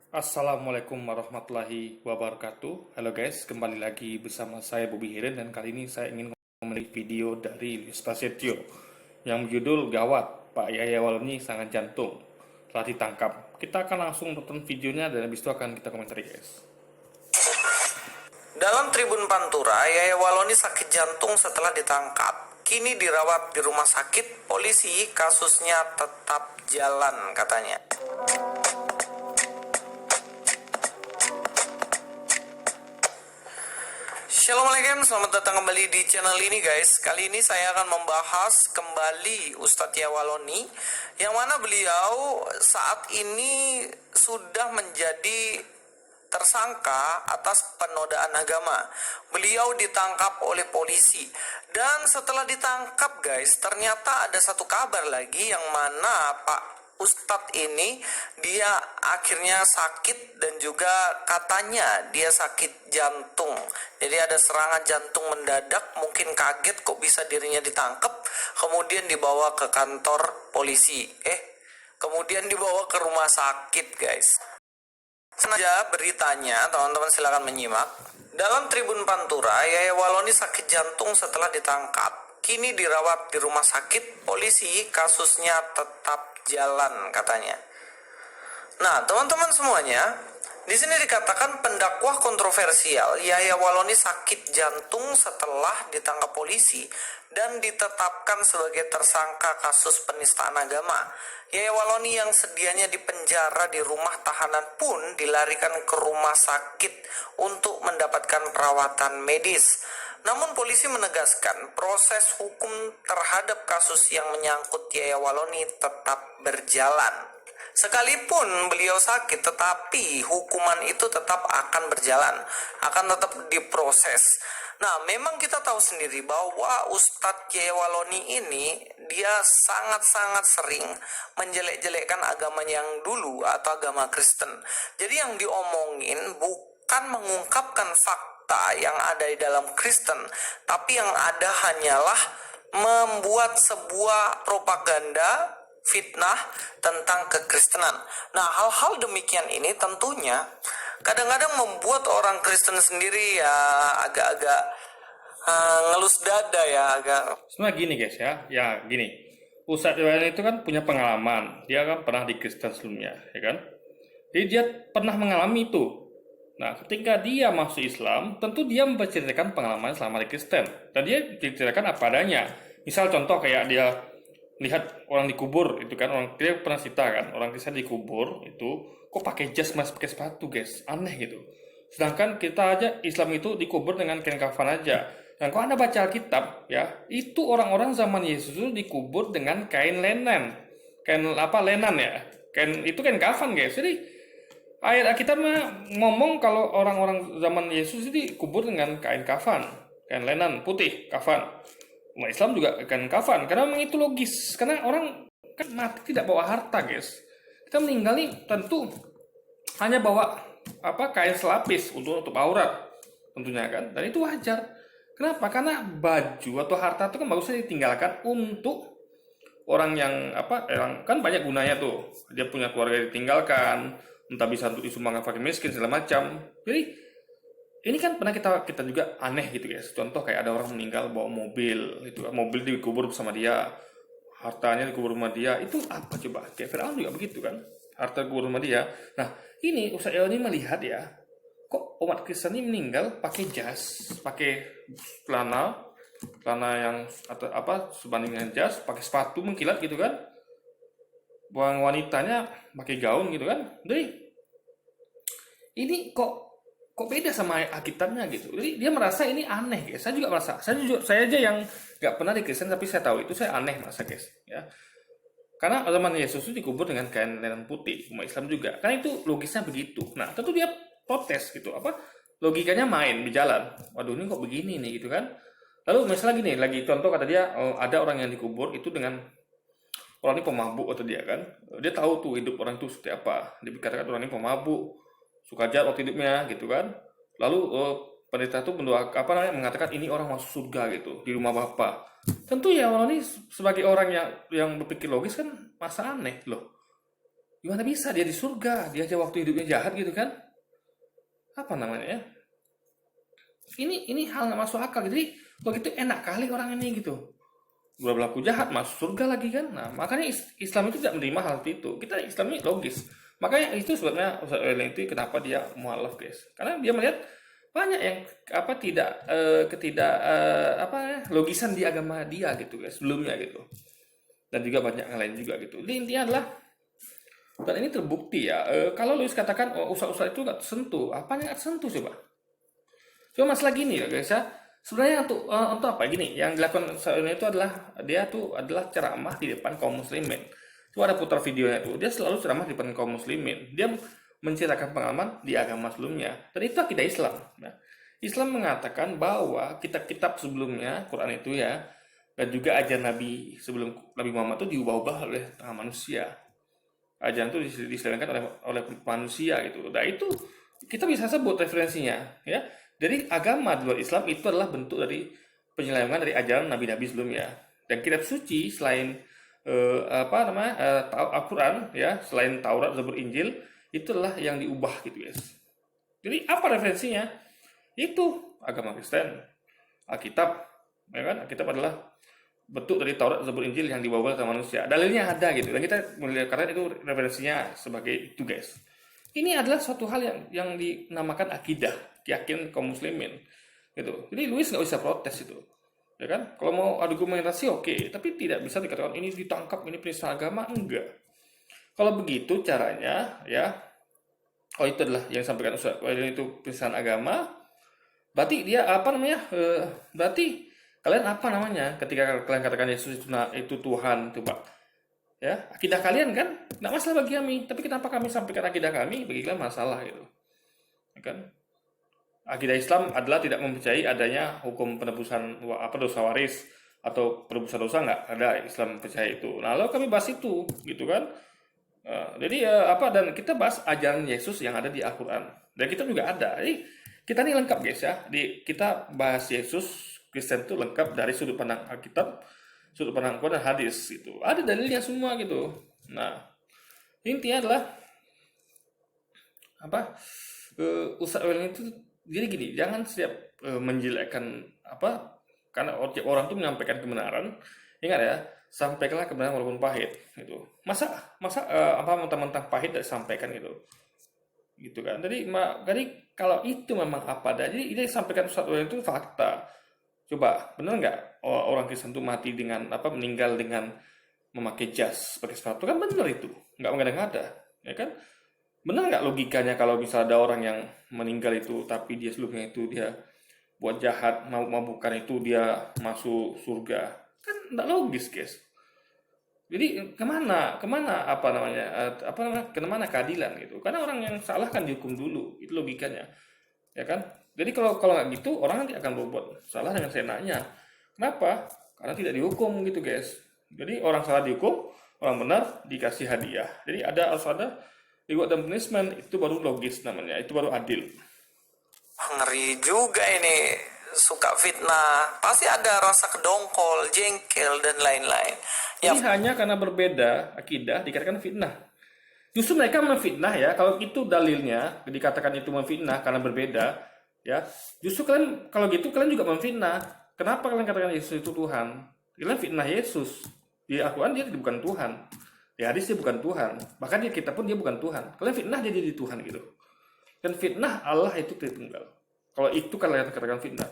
Assalamualaikum warahmatullahi wabarakatuh. Halo guys, kembali lagi bersama saya Bobby Hiren dan kali ini saya ingin memiliki video dari Luis Prasetyo yang berjudul Gawat, Pak Yahya Waloni Serangan Jantung telah ditangkap. Kita akan langsung nonton videonya dan habis itu akan kita komentari guys. Dalam Tribun Pantura, Yahya Waloni sakit jantung setelah ditangkap. Kini dirawat di rumah sakit polisi, kasusnya tetap jalan katanya. Assalamualaikum, selamat datang kembali di channel ini guys. Kali ini saya akan membahas kembali Ustadz Yahya Waloni, yang mana beliau saat ini sudah menjadi tersangka atas penodaan agama. Beliau ditangkap oleh polisi. Dan setelah ditangkap guys, ternyata ada satu kabar lagi yang mana Pak Ustadz ini dia akhirnya sakit dan juga katanya dia sakit jantung. Jadi ada serangan jantung mendadak, mungkin kaget kok bisa dirinya ditangkap, kemudian dibawa ke kantor polisi. Kemudian dibawa ke rumah sakit guys. Sengaja beritanya, teman-teman silakan menyimak. Dalam Tribun Pantura, Yahya Waloni sakit jantung setelah ditangkap. Kini dirawat di rumah sakit polisi, kasusnya tetap jalan katanya. Nah, teman-teman semuanya, di sini dikatakan pendakwah kontroversial Yahya Waloni sakit jantung setelah ditangkap polisi dan ditetapkan sebagai tersangka kasus penistaan agama. Yahya Waloni yang sedianya dipenjara di rumah tahanan pun dilarikan ke rumah sakit untuk mendapatkan perawatan medis. Namun polisi menegaskan proses hukum terhadap kasus yang menyangkut Yahya Waloni tetap berjalan. Sekalipun beliau sakit, tetapi hukuman itu tetap akan berjalan, akan tetap diproses. Nah, memang kita tahu sendiri bahwa Ustadz Yahya Waloni ini dia sangat-sangat sering menjelek-jelekkan agamanya yang dulu atau agama Kristen. Jadi yang diomongin bukan mengungkapkan fakta yang ada di dalam Kristen, tapi yang ada hanyalah membuat sebuah propaganda fitnah tentang kekristenan. Nah, hal-hal demikian ini tentunya kadang-kadang membuat orang Kristen sendiri ya agak-agak ngelus dada ya, agak. Sebenarnya gini guys ya gini. Ustadz Waloni itu kan punya pengalaman, dia kan pernah di Kristen sebelumnya, ya kan? Jadi dia pernah mengalami itu. Nah, ketika dia masuk Islam, tentu dia menceritakan pengalaman selama di Kristen. Dan dia ceritakan apa adanya. Misal contoh kayak dia lihat orang dikubur itu kan, orang dia pernah cerita kan, orang Kristen dikubur itu kok pakai jas mas pakai sepatu guys, aneh gitu. Sedangkan kita aja Islam itu dikubur dengan kain kafan aja. Dan kalau anda baca Alkitab ya, itu orang-orang zaman Yesus itu dikubur dengan kain linen, kain apa lenan ya, kain itu kain kafan guys. Jadi ayat Alkitab ngomong kalau orang-orang zaman Yesus itu dikubur dengan kain kafan, kain lenan putih kafan. Umat Islam juga akan kafan karena memang itu logis, karena orang kan mati tidak bawa harta guys. Kita meninggal nih tentu hanya bawa kain selapis untuk aurat tentunya kan, dan itu wajar. Kenapa? Karena baju atau harta itu kan bagusnya ditinggalkan untuk orang yang yang kan banyak gunanya tuh, dia punya keluarga ditinggalkan, entah bisa untuk disumbangkan fakir miskin segala macam. Jadi ini kan pernah kita juga aneh gitu guys. Contoh kayak ada orang meninggal bawa mobil, itu mobil dikubur bersama dia, hartanya dikubur sama dia. Itu apa coba? Kayak Firaun juga begitu kan, harta dikubur sama dia. Nah, ini Ustaz ini melihat ya, kok umat Kristen ini meninggal pakai jas, pakai celana yang atau sebanding dengan jas, pakai sepatu mengkilat gitu kan. Buang wanitanya pakai gaun gitu kan. Jadi ini kok beda sama Alkitabnya gitu. Jadi dia merasa ini aneh guys. Saya juga merasa. Saya aja yang nggak pernah di Kristen tapi saya tahu itu, saya aneh merasa guys. Ya. Karena zaman Yesus itu dikubur dengan kain lenan putih, umat Islam juga. Karena itu logisnya begitu. Nah, tentu dia protes gitu. Logikanya main di jalan. Waduh, ini kok begini nih gitu kan. Lalu misalnya gini, lagi contoh kata dia, ada orang yang dikubur itu dengan orang ini pemabuk atau dia kan. Dia tahu tuh hidup orang itu seperti apa. Dia dikatakan orang ini pemabuk, suka jahat waktu hidupnya gitu kan. Lalu pendeta itu mengatakan ini orang masuk surga gitu di rumah Bapa. Tentu ya orang ini sebagai orang yang berpikir logis kan masa aneh loh. Gimana bisa dia di surga, dia aja waktu hidupnya jahat gitu kan? Apa namanya ya? Ini hal nggak masuk akal. Jadi kalau gitu enak kali orang ini gitu. Berlaku jahat masuk surga lagi kan? Nah makanya Islam itu tidak menerima hal itu. Kita Islam ini logis. Makanya itu sebenarnya Ustaz Wahyudi itu kenapa dia mualaf guys? Karena dia melihat banyak yang apa tidak ketidak apa ya, logisan di agama dia gitu guys sebelumnya gitu. Dan juga banyak yang lain juga gitu. Jadi intinya adalah dan ini terbukti ya. Kalau lu katakan oh, usaha-usaha itu nggak tersentuh, apa yang nggak tersentuh coba? Cuma masalah gini ya guys ya. Sebenarnya untuk apa gini? Yang dilakukan saat ini itu adalah dia tuh adalah ceramah di depan kaum muslimin. Coba ada putar videonya tuh. Dia selalu ceramah di depan kaum muslimin. Dia menceritakan pengalaman di agama sebelumnya. Dan itu akidah Islam. Nah, Islam mengatakan bahwa kitab-kitab sebelumnya, Quran itu ya, dan juga ajaran Nabi sebelum Nabi Muhammad itu diubah-ubah oleh tangan manusia. Ajaran itu diselenggarakan oleh manusia gitu. Nah itu kita bisa sebut referensinya ya. Jadi agama di luar Islam itu adalah bentuk dari penyelewengan dari ajaran nabi-nabi sebelumnya. Dan kitab suci selain apa namanya Al-Quran ya, selain Taurat, Zabur, Injil, itulah yang diubah gitu guys. Jadi apa referensinya? Itu agama Kristen, Alkitab, ya kan? Alkitab adalah bentuk dari Taurat, Zabur, Injil yang dibawa oleh manusia. Dalilnya ada gitu. Dan kita melihat karena itu referensinya sebagai itu guys. Ini adalah suatu hal yang dinamakan akidah, keyakinan kaum muslimin. Gitu. Jadi Louis nggak bisa protes itu. Ya kan? Kalau mau argumentasi oke, tapi tidak bisa dikatakan ini ditangkap, ini penistaan agama, enggak. Kalau begitu caranya ya, oh itu adalah yang disampaikan Ustaz, itu penistaan agama, berarti dia apa namanya? Berarti kalian apa namanya ketika kalian katakan Yesus itu Tuhan coba ya akidah kalian kan nggak masalah bagi kami tapi kenapa kami sampaikan akidah kami bagi kalian masalah gitu ya kan akidah Islam adalah tidak mempercayai adanya hukum penebusan apa dosa waris atau penebusan dosa nggak ada Islam percaya itu nah lalu kami bahas itu gitu kan. Jadi apa dan kita bahas ajaran Yesus yang ada di Al-Quran dan kita juga ada jadi kita ini lengkap guys ya kita bahas Yesus Kristen itu lengkap dari sudut pandang Alkitab, sudut pandang Quran dan hadis gitu. Ada dalilnya semua gitu. Nah, intinya adalah apa? Ustaz Wahyudi itu jadi gini, jangan setiap menjelekkan apa karena orang itu menyampaikan kebenaran. Ingat ya, sampaikanlah kebenaran walaupun pahit gitu. Masa apa mentang-mentang pahit tidak sampaikan gitu. Gitu kan. Jadi kalau itu memang apa ada. Jadi ini sampaikan Ustaz Wahyudi itu fakta. Coba, benar nggak orang Kristen itu mati dengan apa meninggal dengan memakai jas, pakai sepatu kan benar itu, nggak mengada-ngada, ya kan? Benar nggak logikanya kalau misalnya ada orang yang meninggal itu tapi dia sebelumnya itu dia buat jahat, mabukan itu dia masuk surga, kan nggak logis guys. Jadi kemana kemana keadilan gitu? Karena orang yang salah kan dihukum dulu, itu logikanya. Ya kan? Jadi kalau nggak gitu orang nanti akan berbuat salah dengan seenaknya. Kenapa? Karena tidak dihukum gitu guys. Jadi orang salah dihukum, orang benar dikasih hadiah. Jadi harus ada reward dan punishment itu baru logis namanya, itu baru adil. Ngeri juga ini, suka fitnah, pasti ada rasa kedongkol, jengkel dan lain-lain. Ini hanya karena berbeda akidah dikatakan fitnah. Justru mereka memfitnah ya, kalau itu dalilnya dikatakan itu memfitnah karena berbeda, ya. Justru kalian kalau gitu kalian juga memfitnah. Kenapa kalian katakan Yesus itu Tuhan? Kalian fitnah Yesus. Di Al-Quran dia bukan Tuhan. Di hadis dia bukan Tuhan. Bahkan di kitab pun dia bukan Tuhan. Kalian fitnah dia jadi Tuhan gitu. Dan fitnah Allah itu Tritunggal. Kalau itu kalian katakan fitnah.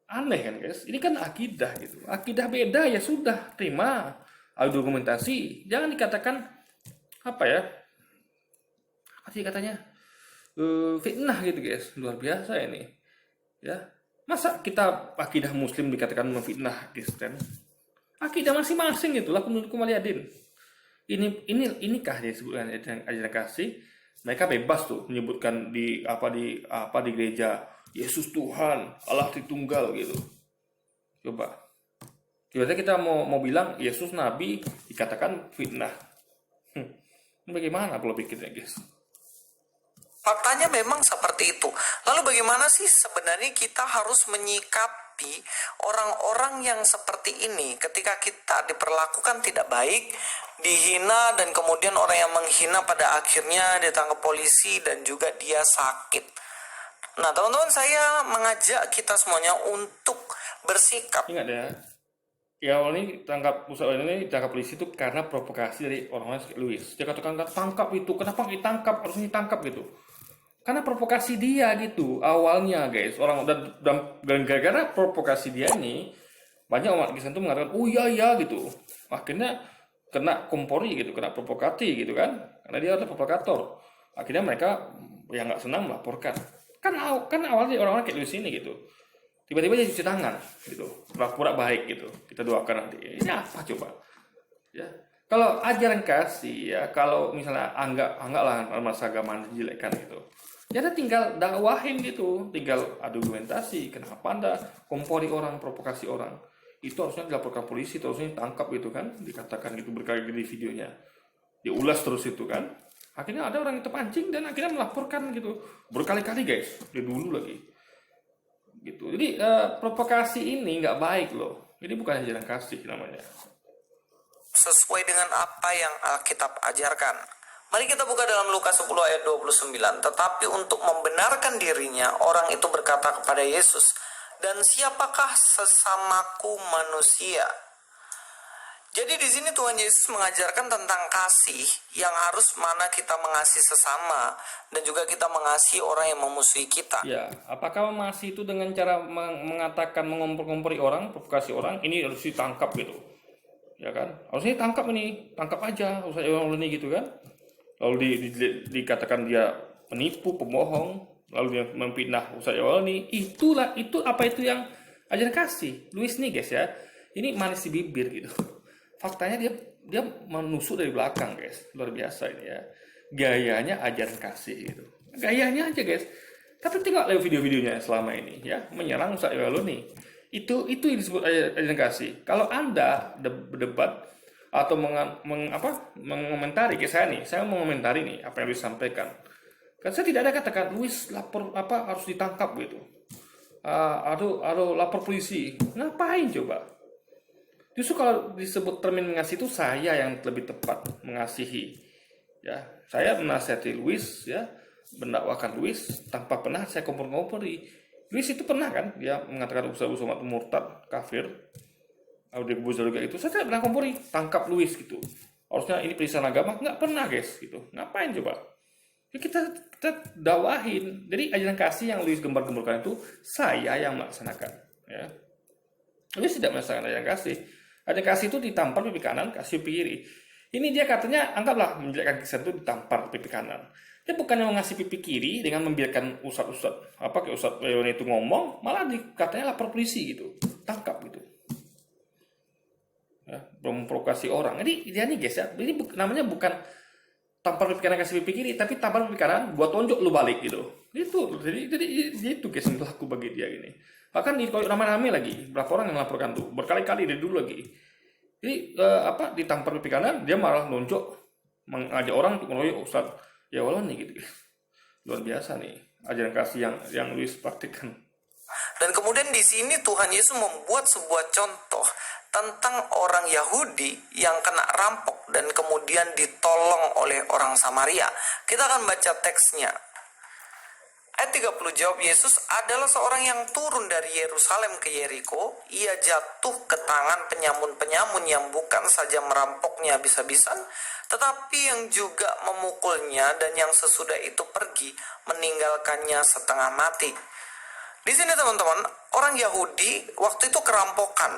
Aneh kan guys? Ini kan akidah gitu. Akidah beda ya sudah, terima. Argumentasi. Jangan dikatakan apa ya? Apa sih katanya? Fitnah gitu guys. Luar biasa ini. Ya. Masa kita akidah muslim dikatakan memfitnah Kristen? Akidah masing-masing gitu. Lakum dinukum waliyadin. Inikah dia sebutkan ajaran kasih? Mereka bebas tuh menyebutkan di gereja Yesus Tuhan, Allah Tritunggal gitu. Coba. Tiba-tiba kita mau bilang Yesus Nabi dikatakan fitnah. Bagaimana kalau pikirnya guys? Faktanya memang seperti itu. Lalu bagaimana sih sebenarnya kita harus menyikapi Tapi orang-orang yang seperti ini ketika kita diperlakukan tidak baik, dihina, dan kemudian orang yang menghina pada akhirnya ditangkap polisi dan juga dia sakit. Nah teman-teman, saya mengajak kita semuanya untuk bersikap. Ingat ya awal ini usaha ini ditangkap polisi itu karena provokasi dari orang-orang seperti Louis. Dia katakan tangkap itu, kenapa ditangkap, harusnya ditangkap gitu. Karena provokasi dia gitu awalnya guys, orang dan gara-gara provokasi dia ini banyak umat Kristen tuh mengatakan oh iya gitu, akhirnya kena kompori gitu, kena provokasi gitu kan, karena dia adalah provokator. Akhirnya mereka yang nggak senang melaporkan. Kan awalnya orang-orang kayak di sini gitu, tiba-tiba dia cuci tangan gitu, pura-pura baik gitu, kita doakan nanti. Ini apa coba? Ya, kalau ajaran kasih ya, kalau misalnya anggaplah masa agama dijelekkan gitu, ya ada tinggal dakwahin gitu, tinggal argumentasi. Kenapa Anda kompori orang, provokasi orang? Itu harusnya dilaporkan polisi, harusnya ditangkap gitu kan, dikatakan gitu berkali-kali di videonya, diulas terus itu kan. Akhirnya ada orang yang terpancing dan akhirnya melaporkan gitu berkali-kali guys, dari dulu lagi gitu. Jadi provokasi ini nggak baik loh. Ini bukan ajaran kasih namanya. Sesuai dengan apa yang Alkitab ajarkan. Mari kita buka dalam Lukas 10 ayat 29. Tetapi untuk membenarkan dirinya, orang itu berkata kepada Yesus, "Dan siapakah sesamaku manusia?" Jadi di sini Tuhan Yesus mengajarkan tentang kasih, yang harus mana kita mengasihi sesama dan juga kita mengasihi orang yang memusuhi kita. Ya, apakah mengasihi itu dengan cara mengatakan mengompori orang, provokasi orang, ini harus ditangkap gitu. Ya kan? Harusnya ditangkap ini, tangkap aja, usah orang ini gitu kan. Lalu dikatakan dia penipu, pembohong, lalu dia memfitnah Ustaz Yawalni. Itu apa itu yang ajaran kasih. Louis nih guys ya, ini manis di bibir gitu. Faktanya dia menusuk dari belakang guys, luar biasa ini ya. Gayanya ajaran kasih gitu, gayanya aja guys. Tapi tengok lihat video-videonya selama ini ya, menyerang Ustaz Yawalni. Itu yang disebut ajaran kasih. Kalau Anda berdebat atau mengomentari ke saya nih, saya mau mengomentari nih apa yang disampaikan. Kan saya tidak ada katakan Luis lapor harus ditangkap gitu. Atau lapor polisi. Ngapain coba? Justru kalau disebut termin mengasihi itu saya yang lebih tepat mengasihi. Ya, saya menasihati Luis ya, mendakwakan Luis tanpa pernah saya kompor-kompori. Luis itu pernah kan dia mengatakan Ustaz Somad murtad, kafir. Audio kubus juga itu saya tidak pernah kompori, tangkap Luis gitu. Harusnya ini penistaan agama, nggak pernah guys gitu. Ngapain coba? Ya kita dakwahin. Jadi ajaran kasih yang Luis gembar-gemburkan itu saya yang melaksanakan. Ya, Luis tidak melaksanakan ajaran kasih. Ajaran kasih itu ditampar pipi kanan, kasih pipi kiri. Ini dia katanya anggaplah menjelekkan Kristen itu ditampar pipi kanan. Dia bukannya mengasih pipi kiri dengan membiarkan ustad-ustad kayak Ustaz Leon itu ngomong, malah katanya lapor polisi gitu, tangkap gitu. Ya, memprovokasi orang. Jadi dia nih guys ya, ini namanya bukan tampar pipi kanan kasih pipi kiri, tapi tampar pipi kanan buat tonjok lu balik gitu. Jadi itu guys yang berlaku bagi dia ini. Bahkan di ramai-ramai lagi, berapa orang yang laporkan tuh berkali-kali dari dulu lagi. Jadi ditampar pipi kanan, dia malah nonjok mengajak orang untuk mengeroyok Ustaz Yawalni gitu. Luar biasa nih ajaran kasih yang Luis praktikkan. Dan kemudian di sini Tuhan Yesus membuat sebuah contoh tentang orang Yahudi yang kena rampok dan kemudian ditolong oleh orang Samaria. Kita akan baca teksnya. Ayat 30, jawab Yesus, adalah seorang yang turun dari Yerusalem ke Yeriko. Ia jatuh ke tangan penyamun-penyamun yang bukan saja merampoknya habis-habisan, tetapi yang juga memukulnya, dan yang sesudah itu pergi meninggalkannya setengah mati. Di sini teman-teman, orang Yahudi waktu itu kerampokan.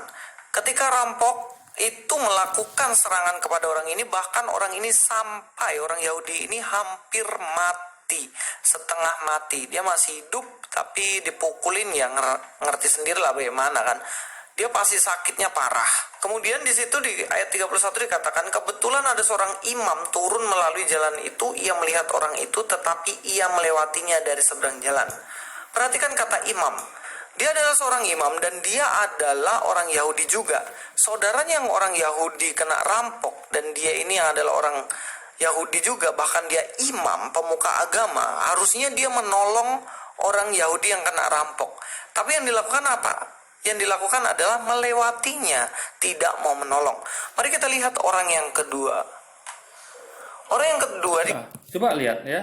Ketika rampok itu melakukan serangan kepada orang ini, bahkan orang ini sampai orang Yahudi ini hampir mati, setengah mati. Dia masih hidup tapi dipukulin, ya ngerti sendiri lah bagaimana kan. Dia pasti sakitnya parah. Kemudian di situ di ayat 31 dikatakan, kebetulan ada seorang imam turun melalui jalan itu. Ia melihat orang itu tetapi ia melewatinya dari seberang jalan. Perhatikan kata imam. Dia adalah seorang imam dan dia adalah orang Yahudi juga. Saudaranya yang orang Yahudi kena rampok dan dia ini adalah orang Yahudi juga, bahkan dia imam, pemuka agama. Harusnya dia menolong orang Yahudi yang kena rampok. Tapi yang dilakukan apa? Yang dilakukan adalah melewatinya, tidak mau menolong. Mari kita lihat orang yang kedua. Orang yang kedua Nah, coba lihat ya.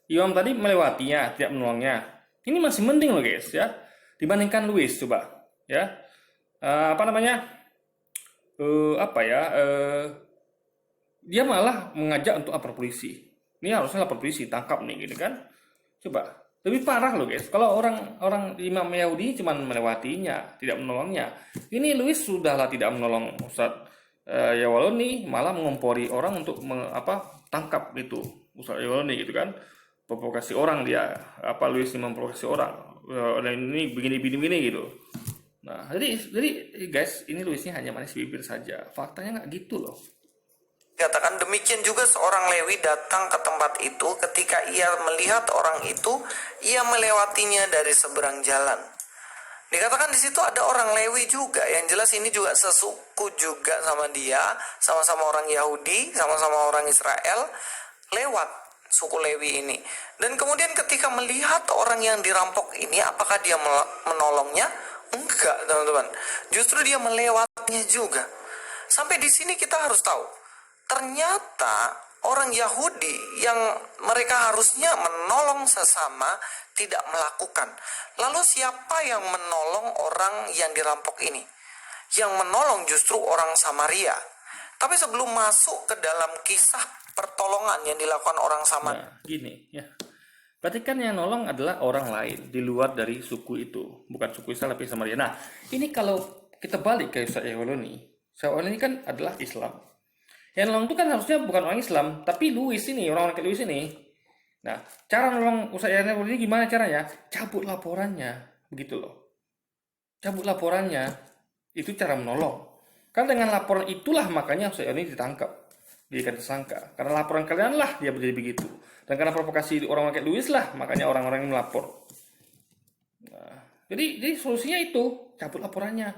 Imam tadi melewatinya, tidak menolongnya. Ini masih mending loh guys ya. Dibandingkan Luis coba ya. Apa namanya? Apa ya? Dia malah mengajak untuk lapor polisi. Ini harusnya lapor polisi, tangkap nih gitu kan. Coba. Lebih parah loh guys. Kalau orang Imam Yahudi cuma melewatinya, tidak menolongnya. Ini Luis sudahlah tidak menolong Ustadz Yawaloni, malah mengompori orang untuk tangkap itu Ustadz Yawaloni gitu kan. Provokasi orang dia, Luis ini memprovokasi orang. Dan ini begini gitu. Nah, jadi guys, ini Luisnya hanya manis bibir saja. Faktanya nggak gitu loh. Katakan demikian juga seorang Lewi datang ke tempat itu, ketika ia melihat orang itu, ia melewatinya dari seberang jalan. Dikatakan di situ ada orang Lewi juga, yang jelas ini juga sesuku juga sama dia, sama-sama orang Yahudi, sama-sama orang Israel, lewat suku Lewi ini. Dan kemudian ketika melihat orang yang dirampok ini, apakah dia menolongnya? Enggak, teman-teman. Justru dia melewatinya juga. Sampai di sini kita harus tahu, ternyata orang Yahudi yang mereka harusnya menolong sesama tidak melakukan. Lalu siapa yang menolong orang yang dirampok ini? Yang menolong justru orang Samaria. Tapi sebelum masuk ke dalam kisah pertolongan yang dilakukan orang Samaria. Nah, gini ya. Berarti kan yang nolong adalah orang lain di luar dari suku itu, bukan suku Israel tapi Samaria. Nah, ini kalau kita balik ke Ustaz Yawaloni, Ustaz Yawaloni kan adalah Islam. Yang nolong itu kan harusnya bukan orang Islam, tapi Luis ini, orang-orang kayak Luis ini. Nah, cara nolong Ustaz Yawaloni ini gimana caranya? Cabut laporannya, begitu loh. Cabut laporannya, itu cara menolong. Karena dengan laporan itulah makanya Ustaz Yawaloni ditangkap, dijadikan tersangka. Karena laporan kalian lah dia menjadi begitu. Dan karena provokasi orang-orang kayak Luis lah, makanya orang-orang ini melapor. Nah, jadi solusinya itu, cabut laporannya.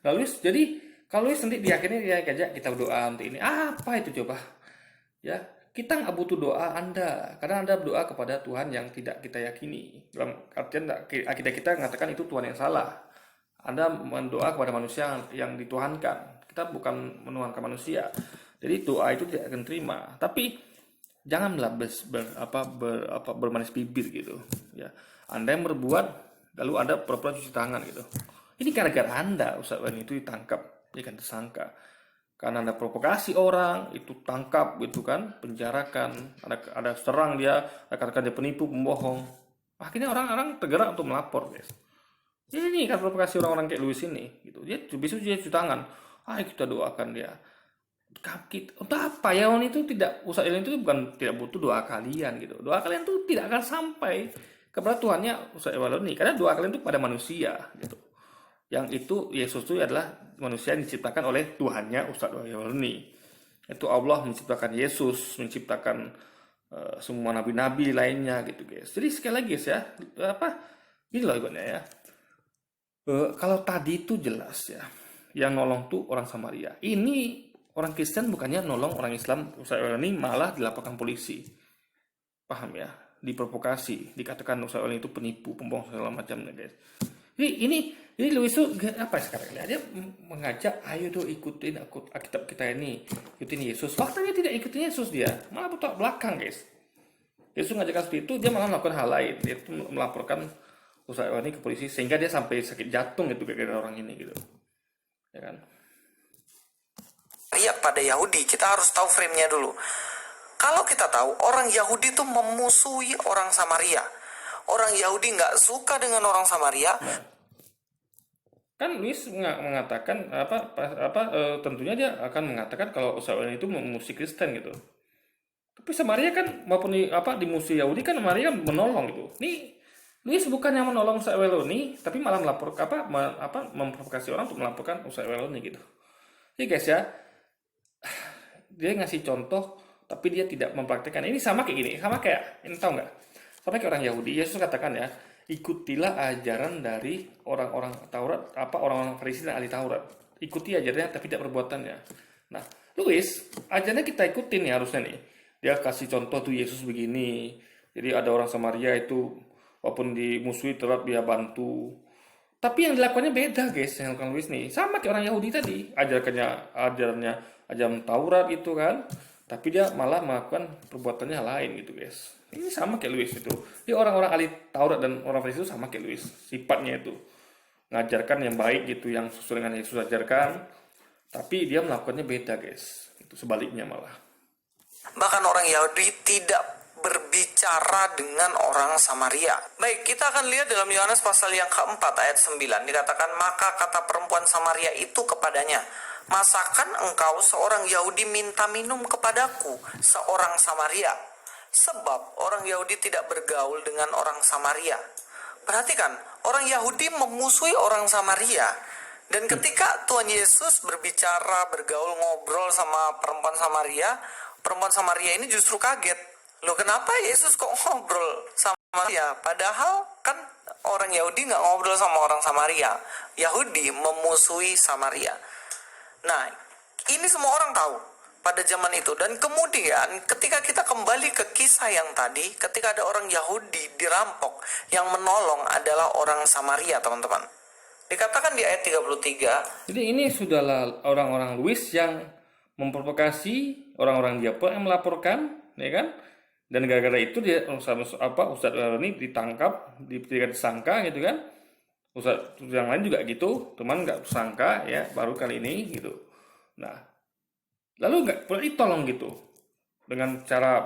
Lalu jadi kalau nanti di akhirnya dia ngajak kita berdoa untuk ini. Apa itu coba? Ya, kita nggak butuh doa Anda, karena Anda berdoa kepada Tuhan yang tidak kita yakini. Dalam artian akidah kita mengatakan itu Tuhan yang salah. Anda mendoa kepada manusia yang dituhankan. Kita bukan menuhankan manusia. Jadi doa itu tidak akan terima. Tapi janganlah bermanis bibir gitu. Ya, Anda yang berbuat, lalu Anda pura-pura cuci tangan gitu. Ini gara-gara Anda, Ustaz Wani itu ditangkap. Dia kan tersangka karena ada provokasi orang itu, tangkap gitu kan, penjarakan, ada serang dia, katakan dia penipu, pembohong. Akhirnya orang-orang tergerak untuk melapor guys. Ini kan provokasi orang-orang kayak Luis ini gitu. Dia besok dia cuci tangan, ayo kita doakan dia. Untuk apa ya, itu tidak, Ustaz itu bukan tidak butuh doa kalian gitu. Doa kalian tuh tidak akan sampai kepada Tuhannya Ustaz Yawaloni, karena doa kalian itu pada manusia gitu. Yang itu Yesus itu adalah manusia yang diciptakan oleh Tuhannya Ustadz Yawaloni. Itu Allah menciptakan Yesus, menciptakan semua nabi-nabi lainnya gitu guys. Jadi sekali lagi guys ya, ini loh ibaratnya ya. Kalau tadi itu jelas ya, yang nolong tuh orang Samaria. Ini orang Kristen bukannya nolong orang Islam, Ustadz Yawaloni malah dilaporkan polisi. Paham ya? Diprovokasi, dikatakan Ustadz Yawaloni itu penipu, pembohong segala macamnya guys. Ini Luis itu apa sekarang? Dia mengajak, ayo tuh ikutin Alkitab kita ini, ikutin Yesus. Faktanya tidak ikutin Yesus dia, malah bertolak belakang guys. Yesus mengajarkan seperti itu, dia malah melakukan hal lain. Dia itu melaporkan Ustaz ini ke polisi sehingga dia sampai sakit jantung gitu gara-gara orang ini gitu, ya kan? Lihat pada Yahudi, kita harus tahu frame-nya dulu. Kalau kita tahu orang Yahudi itu memusuhi orang Samaria. Orang Yahudi nggak suka dengan orang Samaria. Nah, kan Luis mengatakan tentunya dia akan mengatakan kalau Ustaz itu memusuhi Kristen gitu. Tapi Samaria kan maupun dimusuhi Yahudi kan Samaria kan menolong gitu. Nih Luis bukan yang menolong Ustaz ini, tapi malah memprovokasi orang untuk melaporkan Ustaz ini gitu. Jadi guys ya, dia ngasih contoh tapi dia tidak mempraktikkan. Ini sama kayak gini, sama kayak ini, tahu nggak? Sama kayak orang Yahudi. Yesus katakan ya, ikutilah ajaran dari orang-orang Taurat, orang-orang Farisi dan ahli Taurat. Ikuti ajarannya tapi tidak perbuatannya. Nah, Luis, ajarannya kita ikutin nih harusnya nih. Dia kasih contoh tuh Yesus begini. Jadi ada orang Samaria itu walaupun dimusuhi tetap dia bantu. Tapi yang dilakukannya beda guys, yang dilakukan Luis nih. Sama kayak orang Yahudi tadi. Ajarannya ajaran Taurat itu kan. Tapi dia malah melakukan perbuatannya lain gitu guys. Ini sama kayak Luis itu. Dia orang-orang ahli Taurat dan orang Farisi itu sama kayak Luis. Sifatnya itu. Ngajarkan yang baik gitu, yang sesuai dengan Yesus ajarkan. Tapi dia melakukannya beda guys. Itu sebaliknya malah. Bahkan orang Yahudi tidak berbicara dengan orang Samaria. Baik, kita akan lihat dalam Yohanes pasal yang keempat ayat 9. Dikatakan, maka kata perempuan Samaria itu kepadanya, masakan engkau seorang Yahudi minta minum kepadaku, seorang Samaria? Sebab orang Yahudi tidak bergaul dengan orang Samaria. Perhatikan, orang Yahudi memusuhi orang Samaria. Dan ketika Tuhan Yesus berbicara, bergaul, ngobrol sama perempuan Samaria ini justru kaget. Loh, kenapa Yesus kok ngobrol sama dia? Padahal kan orang Yahudi nggak ngobrol sama orang Samaria. Yahudi memusuhi Samaria. Nah, ini semua orang tahu pada zaman itu. Dan kemudian ketika kita kembali ke kisah yang tadi, ketika ada orang Yahudi dirampok, yang menolong adalah orang Samaria, teman-teman. Dikatakan di ayat 33. Jadi ini sudahlah orang-orang Luis yang memprovokasi orang-orang Jepang yang melaporkan, ya kan? Dan gara-gara itu dia Ustadz ini ditangkap, dijadikan tersangka gitu kan. Ustadz yang lain juga gitu, teman nggak tersangka ya, baru kali ini gitu. Nah, lalu nggak perlu tolong gitu dengan cara